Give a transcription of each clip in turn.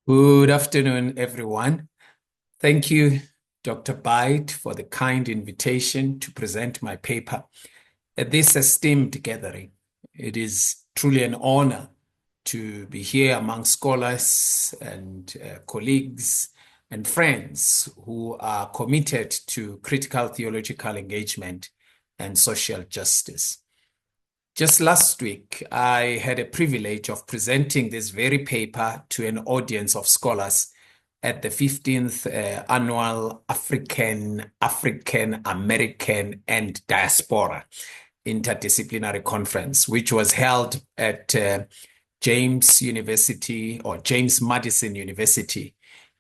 Good afternoon, everyone. Thank you, Dr. Byte, for the kind invitation to present my paper at this esteemed gathering. It is truly an honor to be here among scholars and colleagues and friends who are committed to critical theological engagement and social justice. Just last week, I had a privilege of presenting this very paper to an audience of scholars at the 15th Annual African American and Diaspora Interdisciplinary Conference, which was held at James University or James Madison University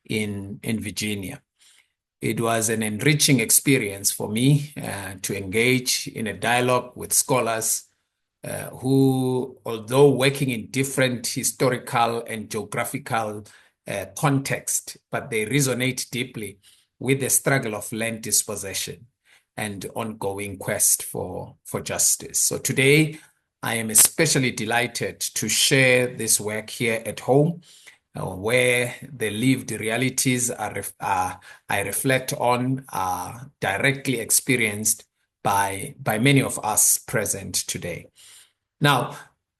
in Virginia. It was an enriching experience for me to engage in a dialogue with scholars who, although working in different historical and geographical context, but they resonate deeply with the struggle of land dispossession and ongoing quest for justice. So today, I am especially delighted to share this work here at home, where the lived realities I reflect on are directly experienced by many of us present today. Now,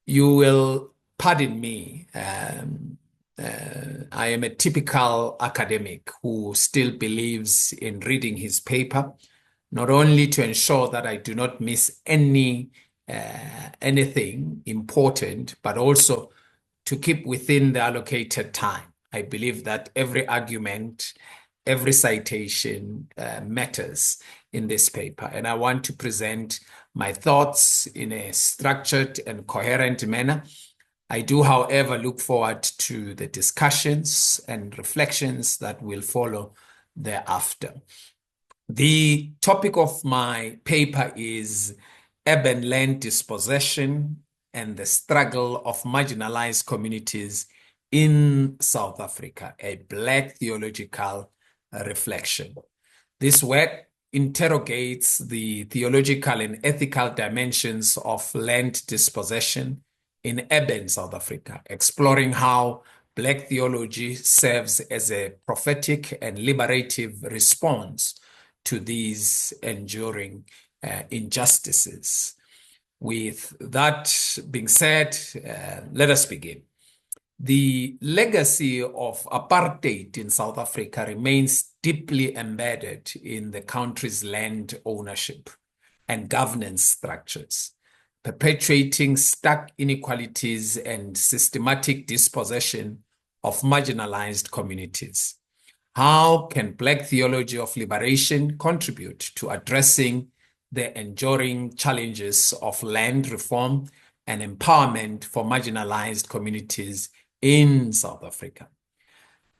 you will pardon me. I am a typical academic who still believes in reading his paper, not only to ensure that I do not miss anything important, but also to keep within the allocated time. I believe that every argument, every citation matters in this paper, and I want to present my thoughts in a structured and coherent manner. I do, however, look forward to the discussions and reflections that will follow thereafter. The topic of my paper is urban land dispossession and the struggle of marginalized communities in South Africa, a Black theological reflection. This work interrogates the theological and ethical dimensions of land dispossession in urban South Africa, exploring how Black theology serves as a prophetic and liberative response to these enduring injustices. With that being said, let us begin. The legacy of apartheid in South Africa remains deeply embedded in the country's land ownership and governance structures, perpetuating stark inequalities and systematic dispossession of marginalized communities. How can Black theology of liberation contribute to addressing the enduring challenges of land reform and empowerment for marginalized communities in South Africa?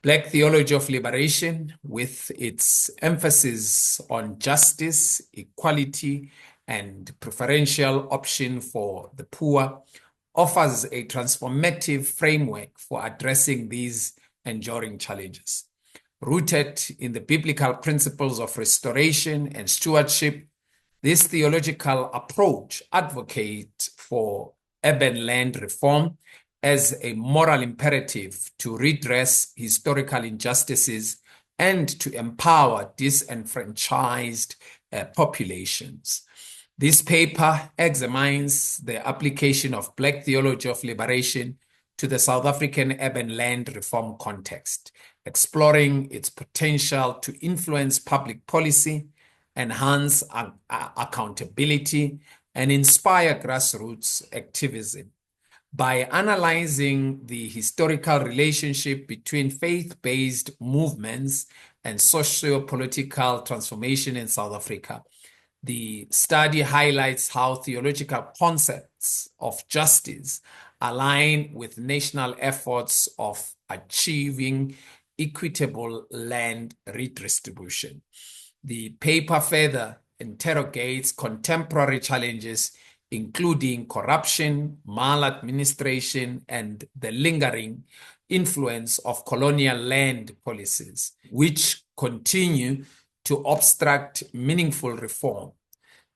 Black theology of liberation, with its emphasis on justice, equality, and preferential option for the poor, offers a transformative framework for addressing these enduring challenges. Rooted in the biblical principles of restoration and stewardship, this theological approach advocates for urban land reform as a moral imperative to redress historical injustices and to empower disenfranchised populations. This paper examines the application of Black theology of liberation to the South African urban land reform context, exploring its potential to influence public policy, enhance accountability, and inspire grassroots activism. By analyzing the historical relationship between faith-based movements and socio-political transformation in South Africa, the study highlights how theological concepts of justice align with national efforts of achieving equitable land redistribution. The paper further interrogates contemporary challenges, including corruption, maladministration, and the lingering influence of colonial land policies, which continue to obstruct meaningful reform.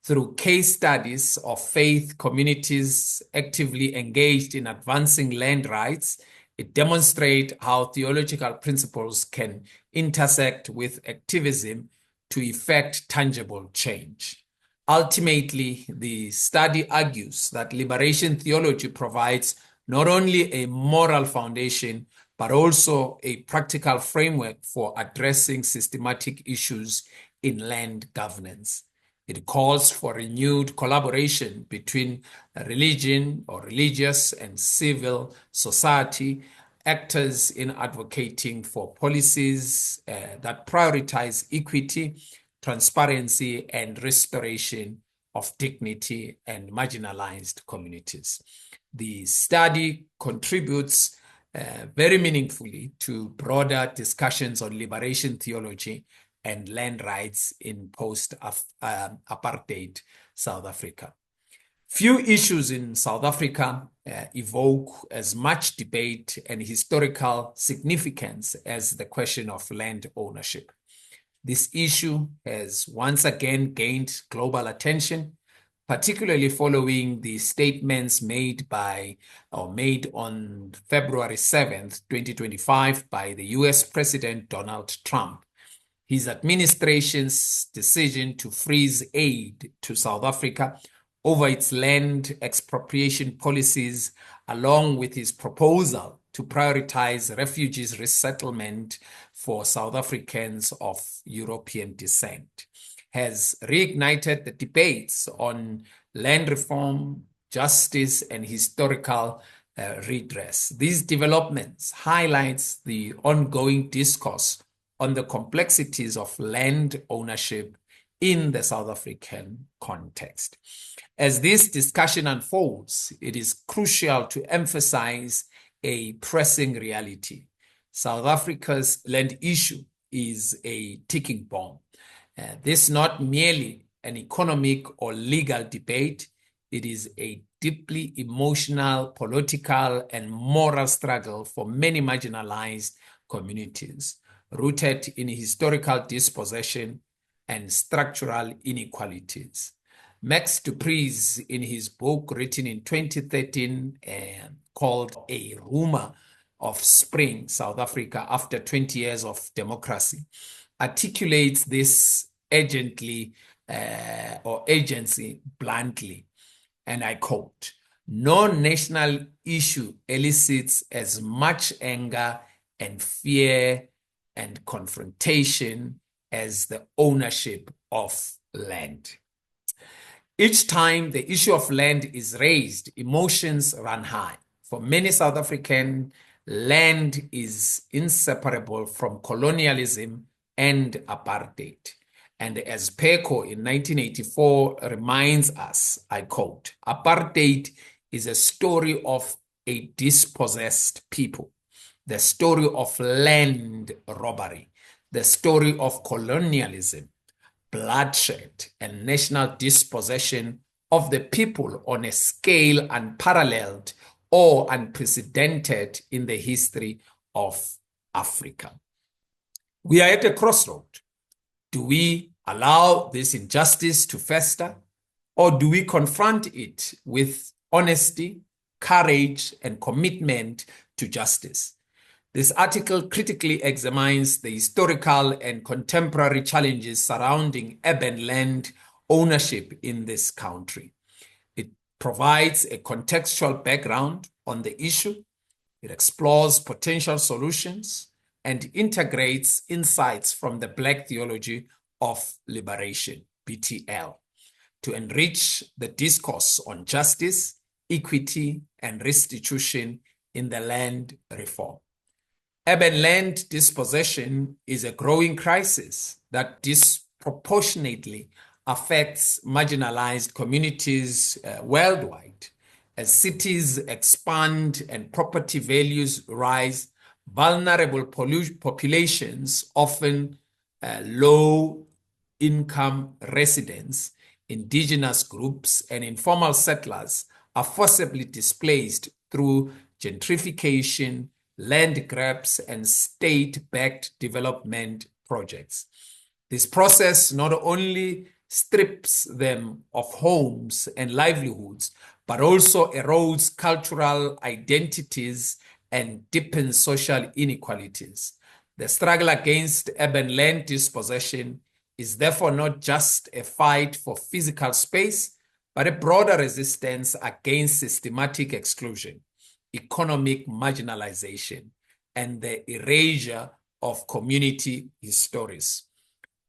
Through case studies of faith communities actively engaged in advancing land rights It demonstrates how theological principles can intersect with activism to effect tangible change. Ultimately, the study argues that liberation theology provides not only a moral foundation, but also a practical framework for addressing systematic issues in land governance. It calls for renewed collaboration between religion or religious and civil society actors in advocating for policies that prioritize equity, transparency, and restoration of dignity and marginalized communities. The study contributes very meaningfully to broader discussions on liberation theology and land rights in post-apartheid South Africa. Few issues in South Africa evoke as much debate and historical significance as the question of land ownership. This issue has once again gained global attention, particularly following the statements made on February 7th, 2025 by the US President Donald Trump. His administration's decision to freeze aid to South Africa over its land expropriation policies, along with his proposal to prioritize refugees resettlement for South Africans of European descent, has reignited the debates on land reform, justice, and historical redress. These developments highlights the ongoing discourse on the complexities of land ownership in the South African context. As this discussion unfolds, it is crucial to emphasize a pressing reality. South Africa's land issue is a ticking bomb. This is not merely an economic or legal debate. It is a deeply emotional, political, and moral struggle for many marginalized communities, rooted in historical dispossession and structural inequalities. Max du Preez, in his book written in 2013 called A Rumor of Spring, South Africa After 20 Years of Democracy, articulates this agency bluntly, and I quote, "No national issue elicits as much anger and fear and confrontation as the ownership of land." Each time the issue of land is raised, emotions run high. For many South African, land is inseparable from colonialism and apartheid. And as PECO in 1984 reminds us, I quote, "Apartheid is a story of a dispossessed people, the story of land robbery, the story of colonialism, bloodshed, and national dispossession of the people on a scale unparalleled or unprecedented in the history of Africa." We are at a crossroad. Do we allow this injustice to fester, or do we confront it with honesty, courage, and commitment to justice? This article critically examines the historical and contemporary challenges surrounding urban land ownership in this country. It provides a contextual background on the issue. It explores potential solutions and integrates insights from the Black theology of liberation, BTL, to enrich the discourse on justice, equity, and restitution in the land reform. Urban land dispossession is a growing crisis that disproportionately affects marginalized communities worldwide. As cities expand and property values rise, vulnerable populations, often low-income residents, indigenous groups, and informal settlers, are forcibly displaced through gentrification, land grabs, and state-backed development projects. This process not only strips them of homes and livelihoods, but also erodes cultural identities and deepens social inequalities. The struggle against urban land dispossession is therefore not just a fight for physical space, but a broader resistance against systematic exclusion, economic marginalization, and the erasure of community histories.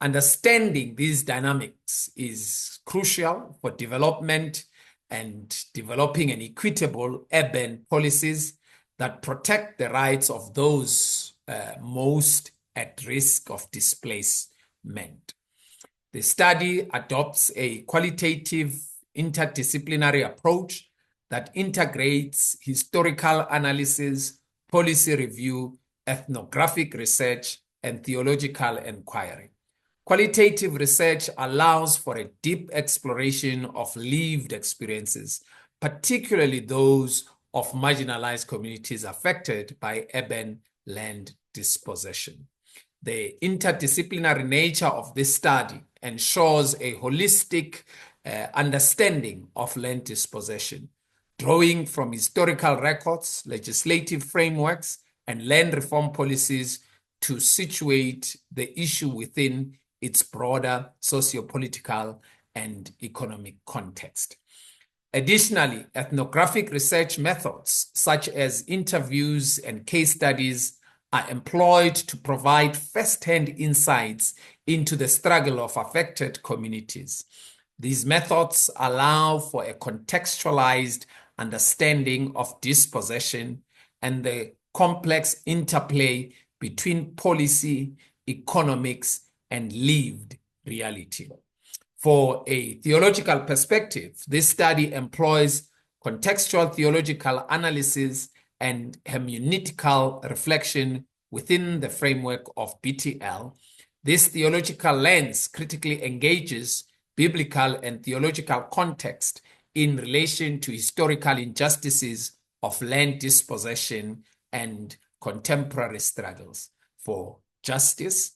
Understanding these dynamics is crucial for development and developing an equitable urban policies that protect the rights of those most at risk of displacement. The study adopts a qualitative interdisciplinary approach that integrates historical analysis, policy review, ethnographic research, and theological inquiry. Qualitative research allows for a deep exploration of lived experiences, particularly those of marginalized communities affected by urban land dispossession. The interdisciplinary nature of this study ensures a holistic understanding of land dispossession, drawing from historical records, legislative frameworks, and land reform policies to situate the issue within its broader socio-political and economic context. Additionally, ethnographic research methods such as interviews and case studies are employed to provide first-hand insights into the struggle of affected communities. These methods allow for a contextualized understanding of dispossession and the complex interplay between policy, economics, and lived reality. For a theological perspective, this study employs contextual theological analysis and hermeneutical reflection within the framework of BTL. This theological lens critically engages biblical and theological context in relation to historical injustices of land dispossession and contemporary struggles for justice,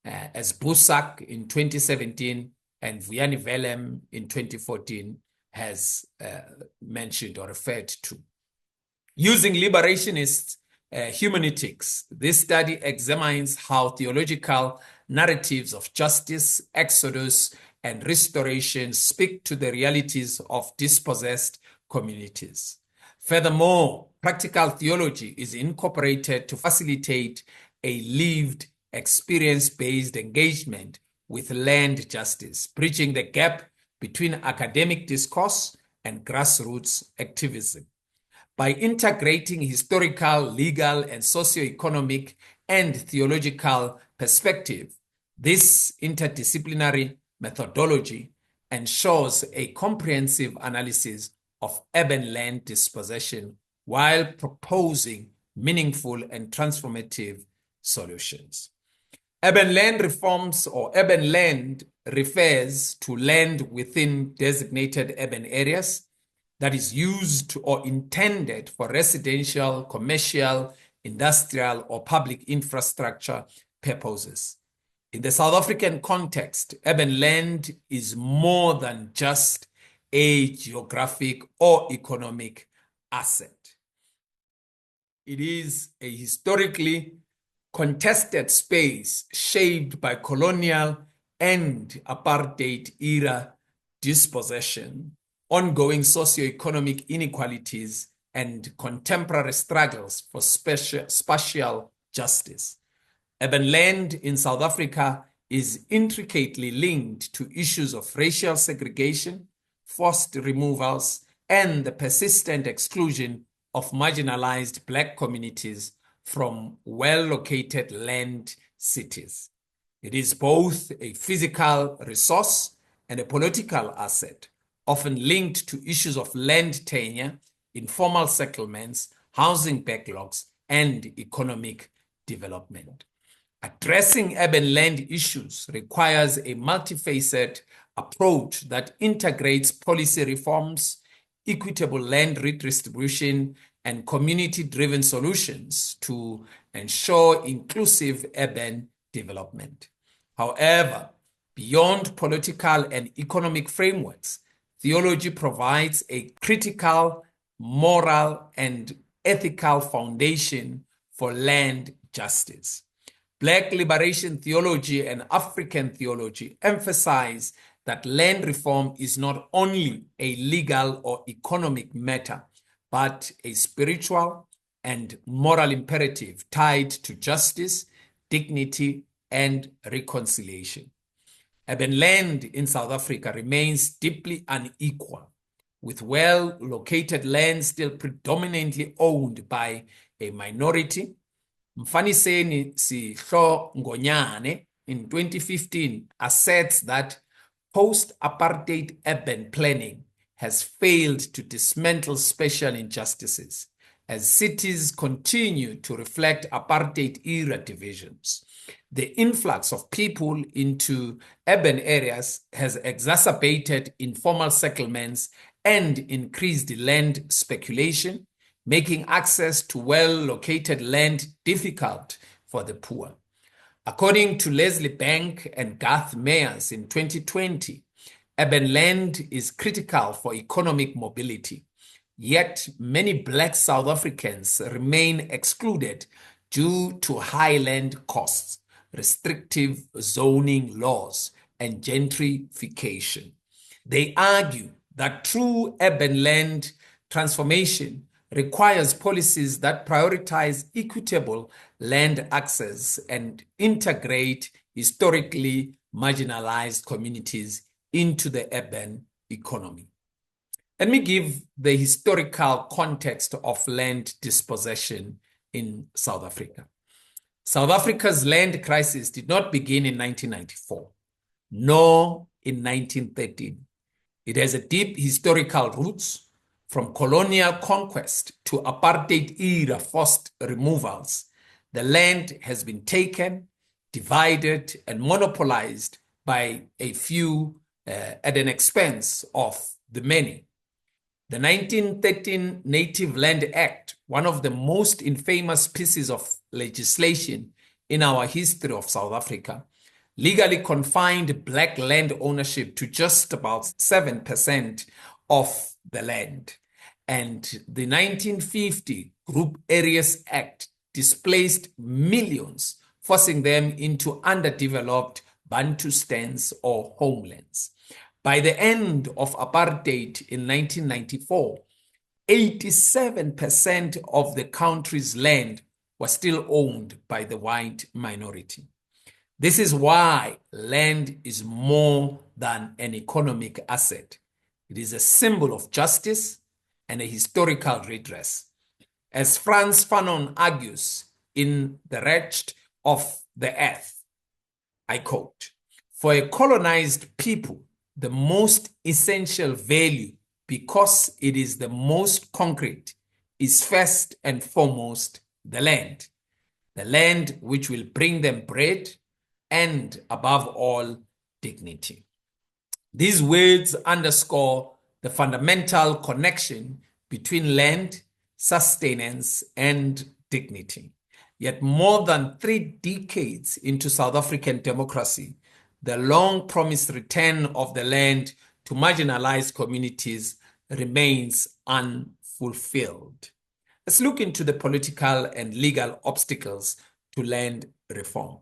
as Boesak in 2017 and Vuyani Velem in 2014 has mentioned or referred to. Using liberationist hermeneutics, this study examines how theological narratives of justice, exodus, and restoration speak to the realities of dispossessed communities. Furthermore, practical theology is incorporated to facilitate a lived, experience-based engagement with land justice, bridging the gap between academic discourse and grassroots activism. By integrating historical, legal, and socioeconomic and theological perspective, this interdisciplinary methodology ensures a comprehensive analysis of urban land dispossession while proposing meaningful and transformative solutions. Urban land reforms or urban land refers to land within designated urban areas that is used or intended for residential, commercial, industrial, or public infrastructure purposes. In the South African context, urban land is more than just a geographic or economic asset. It is a historically contested space shaped by colonial and apartheid era dispossession, ongoing socioeconomic inequalities, and contemporary struggles for spatial justice. Urban land in South Africa is intricately linked to issues of racial segregation, forced removals, and the persistent exclusion of marginalized Black communities from well-located land cities. It is both a physical resource and a political asset, often linked to issues of land tenure, informal settlements, housing backlogs, and economic development. Addressing urban land issues requires a multifaceted approach that integrates policy reforms, equitable land redistribution, and community-driven solutions to ensure inclusive urban development. However, beyond political and economic frameworks, theology provides a critical, moral, and ethical foundation for land justice. Black liberation theology and African theology emphasize that land reform is not only a legal or economic matter, but a spiritual and moral imperative tied to justice, dignity, and reconciliation. Urban land in South Africa remains deeply unequal, with well-located land still predominantly owned by a minority. Mfaniseni Sihlo Ngonyane in 2015 asserts that post-apartheid urban planning has failed to dismantle special injustices as cities continue to reflect apartheid-era divisions. The influx of people into urban areas has exacerbated informal settlements and increased land speculation, making access to well-located land difficult for the poor. According to Leslie Bank and Garth Mayers in 2020, urban land is critical for economic mobility, yet many Black South Africans remain excluded due to high land costs, restrictive zoning laws, and gentrification. They argue that true urban land transformation requires policies that prioritize equitable land access and integrate historically marginalized communities into the urban economy. Let me give the historical context of land dispossession in South Africa. South Africa's land crisis did not begin in 1994, nor in 1913. It has a deep historical roots, from colonial conquest to apartheid-era forced removals. The land has been taken, divided, and monopolized by a few at an expense of the many. The 1913 Native Land Act, one of the most infamous pieces of legislation in our history of South Africa, legally confined Black land ownership to just about 7% of the land. And the 1950 Group Areas Act displaced millions, forcing them into underdeveloped Bantustans or homelands. By the end of apartheid in 1994, 87% of the country's land was still owned by the white minority. This is why land is more than an economic asset. It is a symbol of justice and a historical redress. As Frantz Fanon argues in The Wretched of the Earth, I quote, "For a colonized people, the most essential value, because it is the most concrete, is first and foremost the land which will bring them bread and, above all, dignity." These words underscore the fundamental connection between land, sustenance, and dignity. Yet more than 3 decades into South African democracy, the long-promised return of the land to marginalized communities remains unfulfilled. Let's look into the political and legal obstacles to land reform.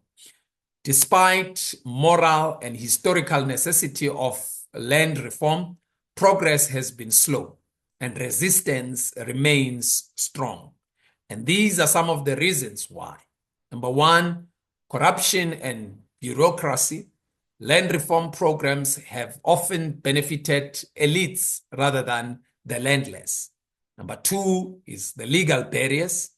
Despite moral and historical necessity of land reform, progress has been slow and resistance remains strong. And these are some of the reasons why. Number one, corruption and bureaucracy. Land reform programs have often benefited elites rather than the landless. Number two is the legal barriers.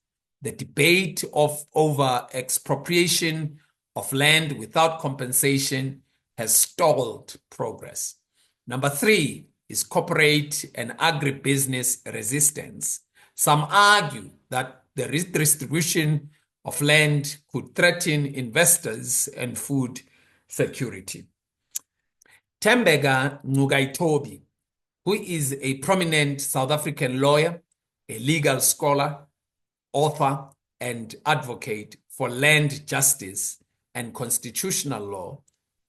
The debate over expropriation of land without compensation has stalled progress. Number three is corporate and agribusiness resistance. Some argue that the redistribution of land could threaten investors and food security. Thembeka Ngcukaitobi, who is a prominent South African lawyer, a legal scholar, author, and advocate for land justice and constitutional law,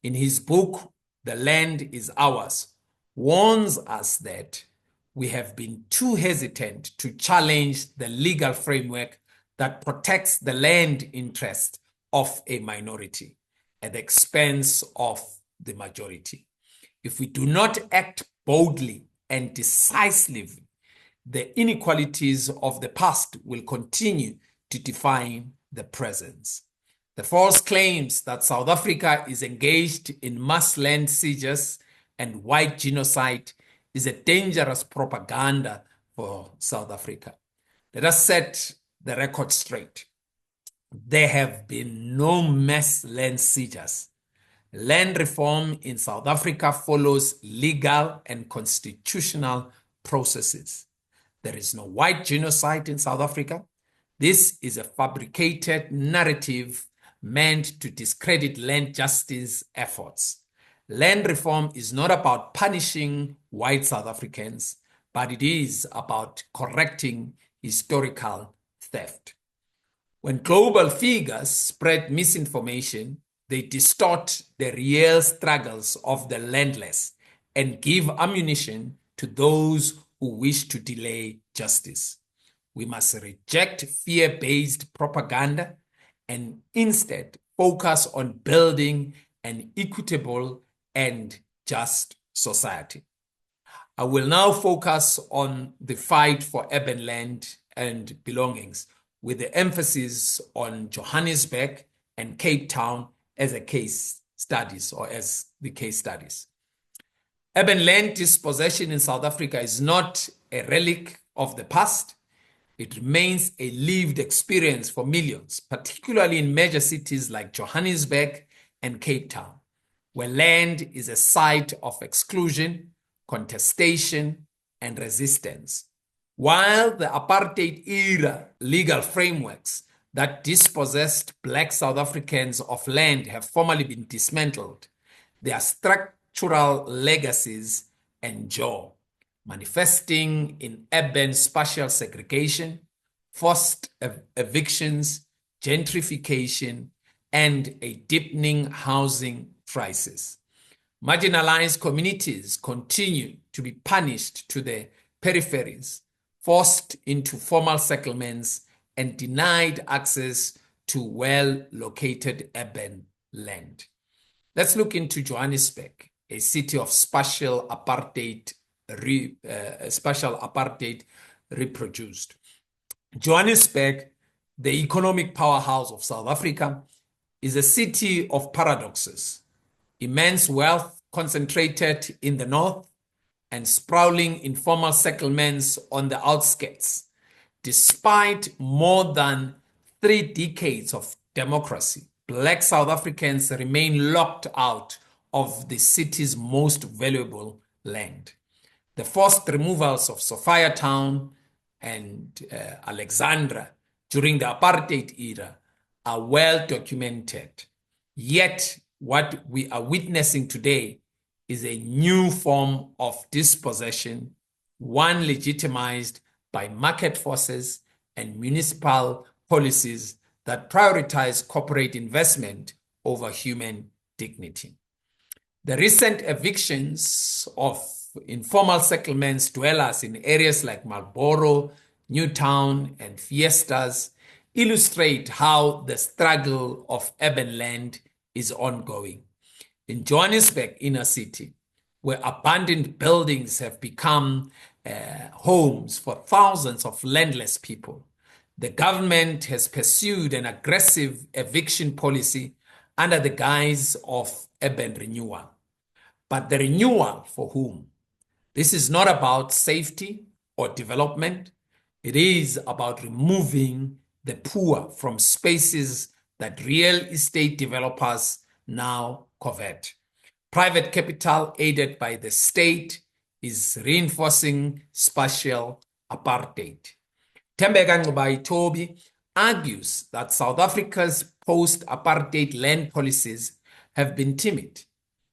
in his book, The Land is Ours, warns us that we have been too hesitant to challenge the legal framework that protects the land interest of a minority at the expense of the majority. If we do not act boldly and decisively, the inequalities of the past will continue to define the present. The false claims that South Africa is engaged in mass land sieges and white genocide is a dangerous propaganda for South Africa. Let us set the record straight. There have been no mass land sieges. Land reform in South Africa follows legal and constitutional processes. There is no white genocide in South Africa. This is a fabricated narrative meant to discredit land justice efforts. Land reform is not about punishing white South Africans, but it is about correcting historical theft. When global figures spread misinformation, they distort the real struggles of the landless and give ammunition to those who wish to delay justice. We must reject fear-based propaganda and instead focus on building an equitable and just society. I will now focus on the fight for urban land and belongings, with the emphasis on Johannesburg and Cape Town as the case studies. Urban land dispossession in South Africa is not a relic of the past. It remains a lived experience for millions, particularly in major cities like Johannesburg and Cape Town, where land is a site of exclusion, contestation, and resistance. While the apartheid-era legal frameworks that dispossessed Black South Africans of land have formally been dismantled, their structural legacies endure, manifesting in urban spatial segregation, forced evictions, gentrification, and a deepening housing crisis. Marginalized communities continue to be punished to the peripheries, forced into formal settlements, and denied access to well-located urban land. Let's look into Johannesburg, a city of spatial apartheid reproduced. Johannesburg, the economic powerhouse of South Africa, is a city of paradoxes. Immense wealth concentrated in the north and sprawling informal settlements on the outskirts. Despite more than 3 decades of democracy, Black South Africans remain locked out of the city's most valuable land. The forced removals of Sophiatown and Alexandra during the apartheid era are well documented. Yet, what we are witnessing today is a new form of dispossession, one legitimized by market forces and municipal policies that prioritize corporate investment over human dignity. The recent evictions of informal settlements dwellers in areas like Marlborough, Newtown, and Fiestas illustrate how the struggle of urban land is ongoing. In Johannesburg inner city, where abandoned buildings have become homes for thousands of landless people, the government has pursued an aggressive eviction policy under the guise of urban renewal. But the renewal for whom? This is not about safety or development. It is about removing the poor from spaces that real estate developers now covet. Private capital aided by the state is reinforcing spatial apartheid. Thembeka Ngubane-Toby argues that South Africa's post-apartheid land policies have been timid,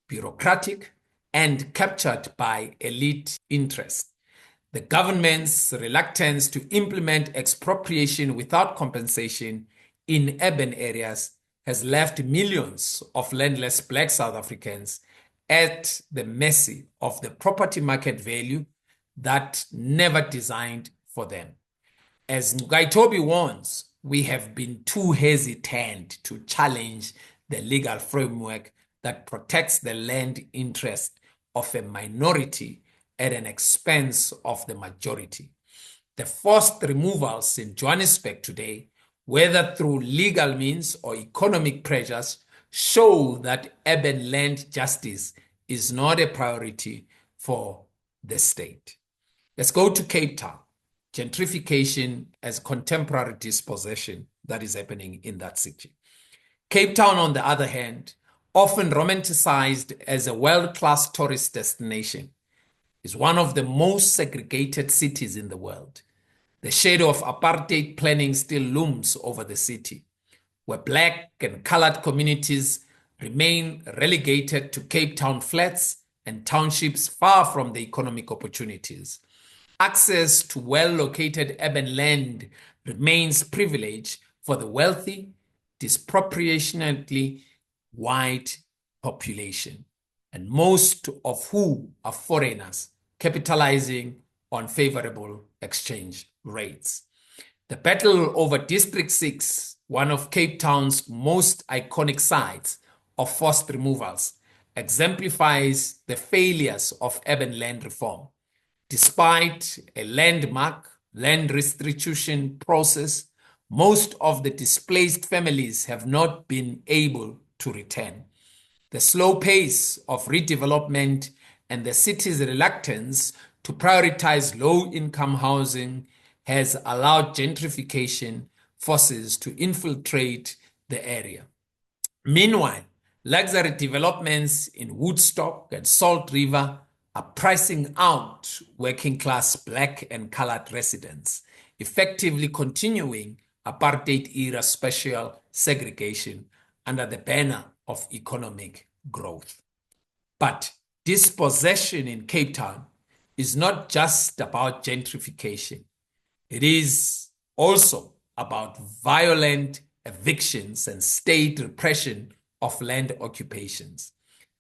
bureaucratic, and captured by elite interests. The government's reluctance to implement expropriation without compensation in urban areas has left millions of landless Black South Africans at the mercy of the property market value, that never designed for them. As Ngaitobi warns, we have been too hesitant to challenge the legal framework that protects the land interest of a minority at an expense of the majority. The forced removals in Johannesburg today, whether through legal means or economic pressures, show that urban land justice is not a priority for the state. Let's go to Cape Town. Gentrification as contemporary dispossession that is happening in that city. Cape Town, on the other hand, often romanticized as a world-class tourist destination, is one of the most segregated cities in the world. The shadow of apartheid planning still looms over the city, where Black and colored communities remain relegated to Cape Town flats and townships far from the economic opportunities. Access to well-located urban land remains privilege for the wealthy, disproportionately white population, and most of who are foreigners capitalizing on favorable exchange rates. The battle over District 6, one of Cape Town's most iconic sites of forced removals, exemplifies the failures of urban land reform. Despite a landmark land restitution process, most of the displaced families have not been able to return. The slow pace of redevelopment and the city's reluctance to prioritize low-income housing has allowed gentrification forces to infiltrate the area. Meanwhile, luxury developments in Woodstock and Salt River are pricing out working-class Black and colored residents, effectively continuing apartheid-era spatial segregation under the banner of economic growth. But dispossession in Cape Town is not just about gentrification. It is also about violent evictions and state repression of land occupations.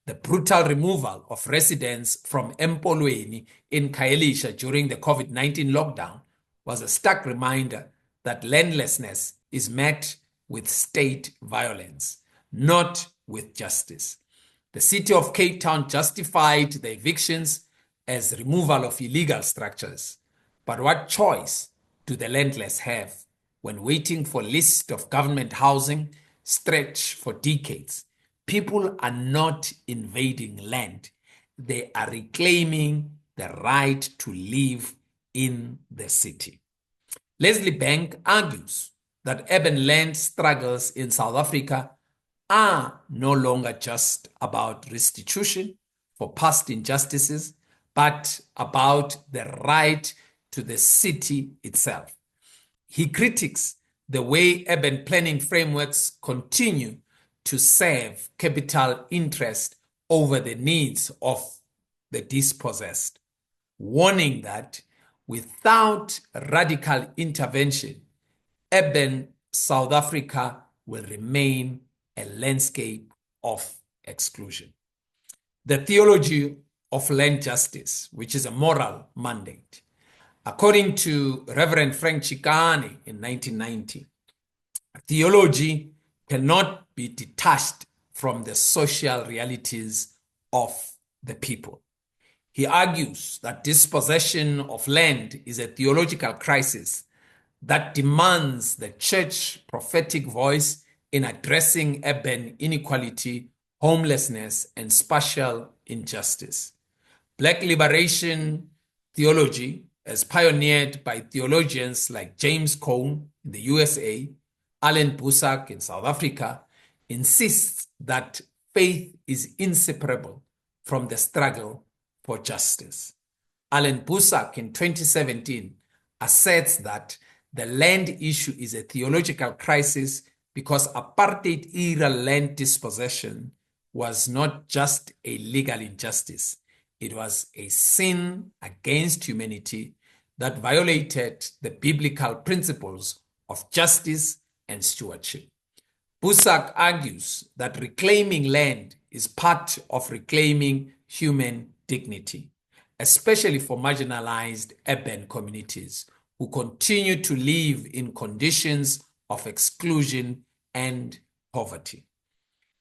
The brutal removal of residents from Empolweni in Khayelitsha during the COVID-19 lockdown was a stark reminder that landlessness is met with state violence, not with justice. The city of Cape Town justified the evictions as removal of illegal structures. But what choice do the landless have when waiting for lists of government housing stretch for decades? People are not invading land. They are reclaiming the right to live in the city. Leslie Bank argues that urban land struggles in South Africa are no longer just about restitution for past injustices, but about the right to the city itself. He critiques the way urban planning frameworks continue to serve capital interest over the needs of the dispossessed, warning that without radical intervention, urban South Africa will remain a landscape of exclusion. The theology of land justice, which is a moral mandate. According to Reverend Frank Chikane in 1990, theology cannot be detached from the social realities of the people. He argues that dispossession of land is a theological crisis that demands the church prophetic voice in addressing urban inequality, homelessness, and spatial injustice. Black liberation theology, as pioneered by theologians like James Cone in the USA, Alan Boesak in South Africa, insists that faith is inseparable from the struggle for justice. Alan Boesak in 2017 asserts that the land issue is a theological crisis because apartheid-era land dispossession was not just a legal injustice. It was a sin against humanity that violated the biblical principles of justice and stewardship. Boesak argues that reclaiming land is part of reclaiming human dignity. especially for marginalized urban communities who continue to live in conditions of exclusion and poverty.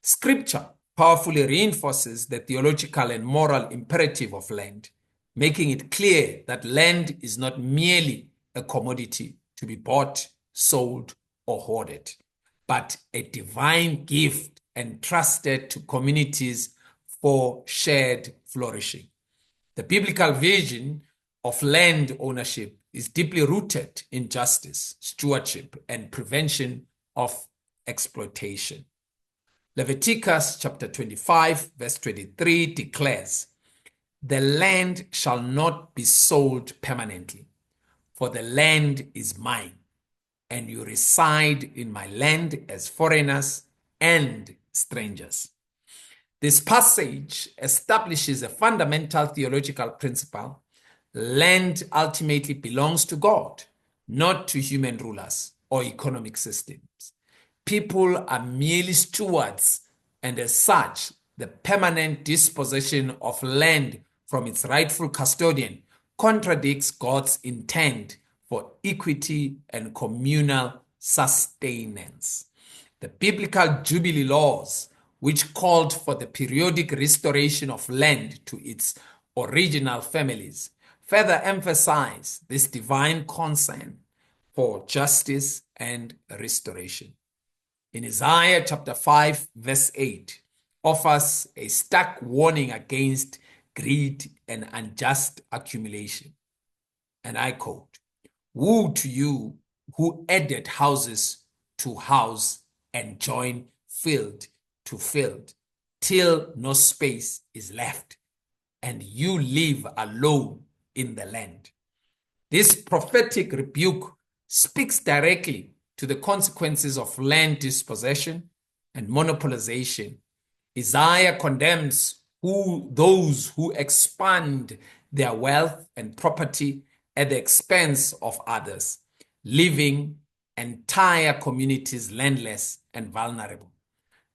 Scripture powerfully reinforces the theological and moral imperative of land, making it clear that land is not merely a commodity to be bought, sold, or hoarded, but a divine gift entrusted to communities for shared flourishing. The biblical vision of land ownership is deeply rooted in justice, stewardship, and prevention of exploitation. Leviticus chapter 25, verse 23 declares, "The land shall not be sold permanently, for the land is mine, and you reside in my land as foreigners and strangers." This passage establishes a fundamental theological principle. Land ultimately belongs to God, not to human rulers or economic systems. People are merely stewards, and as such, the permanent dispossession of land from its rightful custodian contradicts God's intent for equity and communal sustenance. The biblical Jubilee laws, which called for the periodic restoration of land to its original families, further emphasize this divine concern for justice and restoration. In Isaiah chapter 5, verse 8, offers a stark warning against greed and unjust accumulation. And I quote, "Woe to you who added houses to house and join field to field, till no space is left, and you live alone in the land." This prophetic rebuke speaks directly to the consequences of land dispossession and monopolization. Isaiah condemns those who expand their wealth and property at the expense of others, leaving entire communities landless and vulnerable.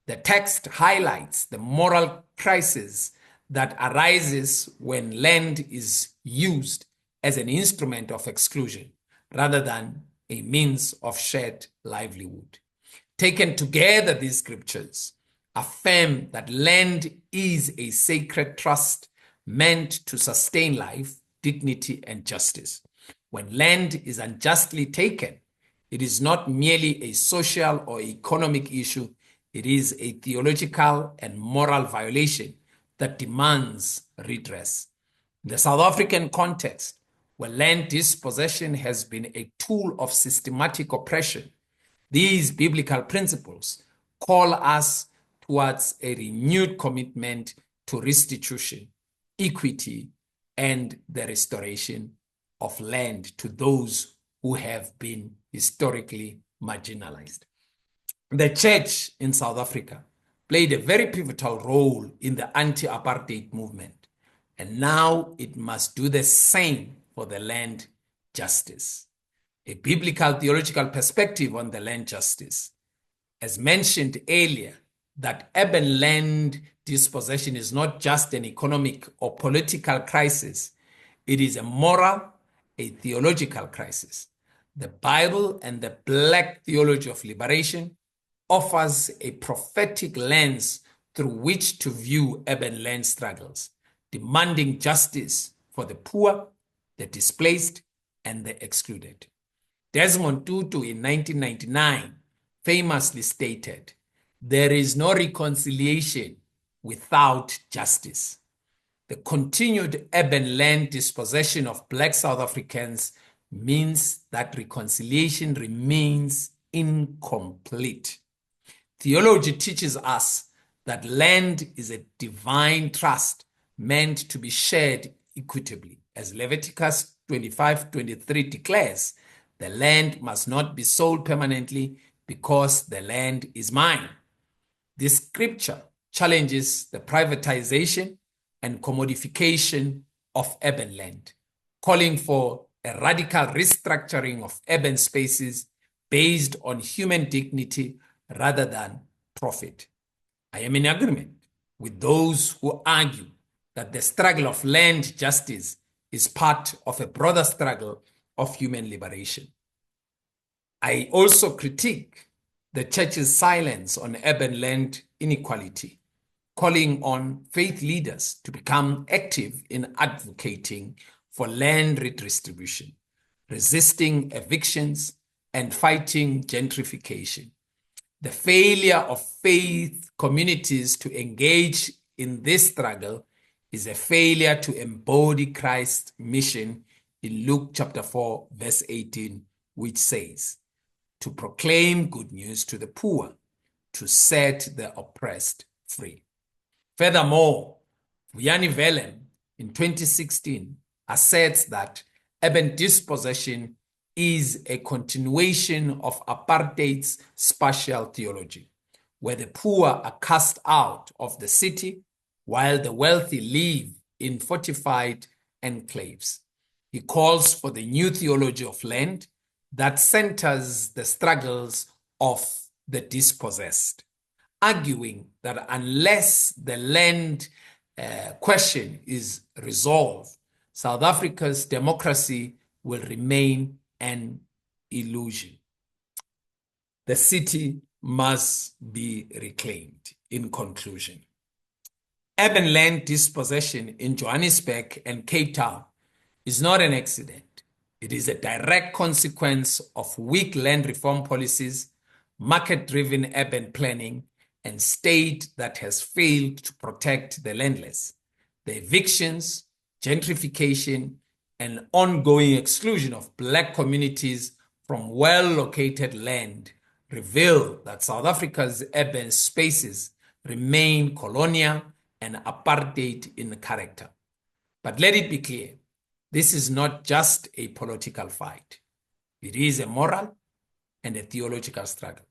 The text highlights the moral crisis that arises when land is used as an instrument of exclusion rather than a means of shared livelihood. Taken together, these scriptures affirm that land is a sacred trust meant to sustain life, dignity, and justice. When land is unjustly taken, it is not merely a social or economic issue, it is a theological and moral violation that demands redress. In the South African context, where land dispossession has been a tool of systematic oppression, these biblical principles call us towards a renewed commitment to restitution, equity, and the restoration of land to those who have been historically marginalized. The church in South Africa played a very pivotal role in the anti-apartheid movement, and now it must do the same for the land justice. A biblical theological perspective on the land justice. As mentioned earlier, that urban land dispossession is not just an economic or political crisis, it is a moral, a theological crisis. The Bible and the Black theology of liberation offers a prophetic lens through which to view urban land struggles, demanding justice for the poor, the displaced, and the excluded. Desmond Tutu in 1999 famously stated, "There is no reconciliation without justice." The continued urban land dispossession of Black South Africans means that reconciliation remains incomplete. Theology teaches us that land is a divine trust meant to be shared equitably. As Leviticus 25:23 declares, the land must not be sold permanently because the land is mine. This scripture challenges the privatization and commodification of urban land, calling for a radical restructuring of urban spaces based on human dignity rather than profit. I am in agreement with those who argue that the struggle of land justice is part of a broader struggle of human liberation. I also critique the church's silence on urban land inequality, calling on faith leaders to become active in advocating for land redistribution, resisting evictions, and fighting gentrification. The failure of faith communities to engage in this struggle is a failure to embody Christ's mission in Luke chapter 4, verse 18, which says, to proclaim good news to the poor, to set the oppressed free. Furthermore, Vuyani Velem in 2016 asserts that urban dispossession is a continuation of apartheid's spatial theology, where the poor are cast out of the city while the wealthy live in fortified enclaves. He calls for the new theology of land that centers the struggles of the dispossessed, arguing that unless the land question is resolved, South Africa's democracy will remain an illusion. The city must be reclaimed. In conclusion, urban land dispossession in Johannesburg and Cape Town is not an accident. It is a direct consequence of weak land reform policies, market-driven urban planning, and state that has failed to protect the landless. The evictions, gentrification, and ongoing exclusion of Black communities from well-located land reveal that South Africa's urban spaces remain colonial and apartheid in character. But let it be clear, this is not just a political fight. It is a moral and a theological struggle.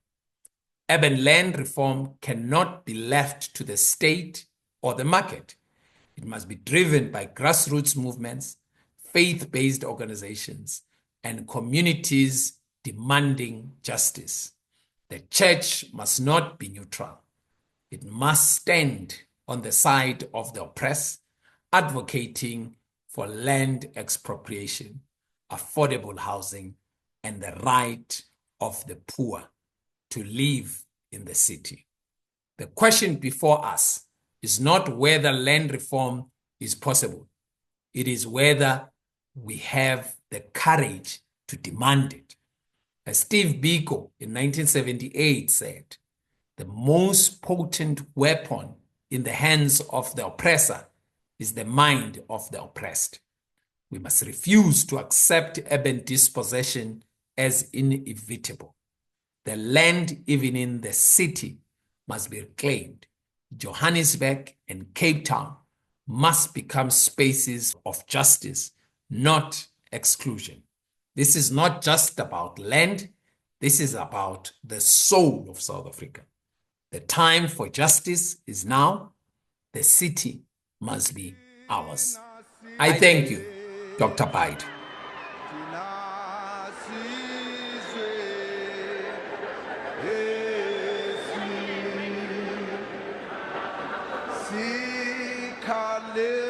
Urban land reform cannot be left to the state or the market. It must be driven by grassroots movements, faith-based organizations, and communities demanding justice. The church must not be neutral. It must stand on the side of the oppressed, advocating for land expropriation, affordable housing, and the right of the poor to live in the city. The question before us is not whether land reform is possible. It is whether we have the courage to demand it. As Steve Biko in 1978 said, the most potent weapon in the hands of the oppressor is the mind of the oppressed. We must refuse to accept urban dispossession as inevitable. The land, even in the city, must be reclaimed. Johannesburg and Cape Town must become spaces of justice, not exclusion. This is not just about land. This is about the soul of South Africa. The time for justice is now. The city must be ours. I thank you, Dr. Bide. Live.